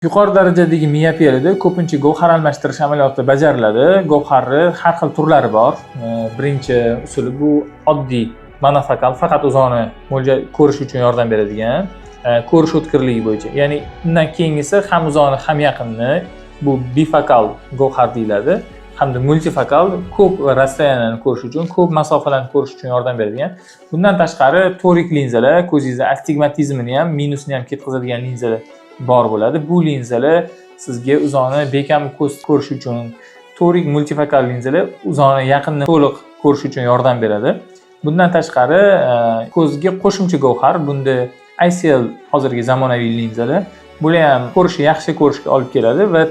Yuqori darajadagi miopiyada ko'pincha gavhar almashtirish amaliyoti bajariladi. Gavharni har xil turlari bor. Birinchi usuli bu oddiy monofokal, faqat o'zini ko'rish uchun yordam beradigan ko'rish o'tkirligi bo'yicha. Ya'ni undan keyingisi ham uzoni ham yaqinni, bu bifokal gavhar deyiladi. Hamda multifokal, ko'p rasstoyaniyani ko'rish uchun, ko'p masofalarni ko'rish uchun yordam beradigan. Bundan tashqari torik linzalar, ko'zingizda astigmatizmini ham, minusini ham ketkazadigan linzalar bor bo'ladi. Bu linzalar sizga uzoni bekam ko'z ko'rish uchun, torik multifokal linzalar uzoni yaqinni to'liq ko'rish uchun yordam beradi. Bundan tashqari ko'zga qo'shimcha gavhar, bunda ICL hozirgi zamonaviy linzalar, bular ham yaxshi ko'rishga olib keladi va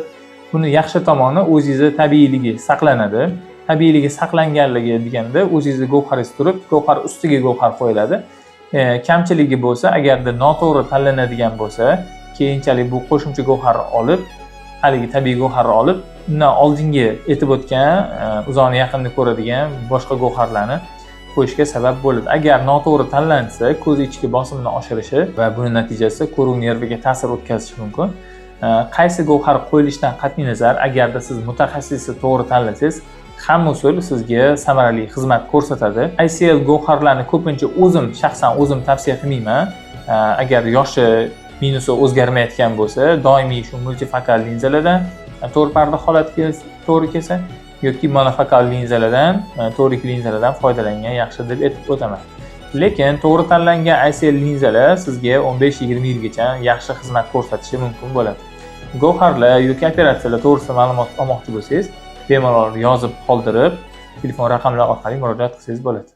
buni yaxshi tomoni o'zingizda tabiiyligi saqlanadi. Tabiiyligi saqlanganligi deganda o'zingizda gavharingiz turib, gavhar ustiga gavhar qo'yiladi. Kamchiligi bo'lsa, agarda noto'g'ri tanlanadigan bo'lsa, keyinchalik bu qo'shimcha gavharni olib, haligi tabiiy gavharni olib, undan oldingi aytib o'tgan uzoni yaqinni ko'radigan boshqa gavharlarni qo'yishga sabab bo'ladi. Agar noto'g'ri tanlansa, ko'z ichki bosimni oshirishi va buning natijasida ko'ruv nerviga ta'sir o'tkazishi mumkin. Qaysi gavhar qo'yilishidan qat'iy nazar, agarda siz mutaxassisni to'g'ri tanlasangiz, hamma usul sizga samarali xizmat ko'rsatadi. ICL gavharlarni ko'pincha shaxsan o'zim tavsiya qilmayman. Agar yoshi minusi o'zgarmayotgan bo'lsa, doimiy shu multifokal linzalardan to'rt parda holatga to'g'ri kelsa yoki monofokal linzalardan, to'rik linzalardan foydalangan yaxshi deb aytib o'taman. Lekin to'g'ri tanlangan ICL linzalar sizga 15-20 yilgacha yaxshi xizmat ko'rsatishi mumkin bo'ladi. Gavharlar yoki operatsiyalar to'g'risida ma'lumot olmoqchi bo'lsangiz, bemalol yozib qoldirib, telefon raqamlari orqali murojaat qilsangiz bo'ladi.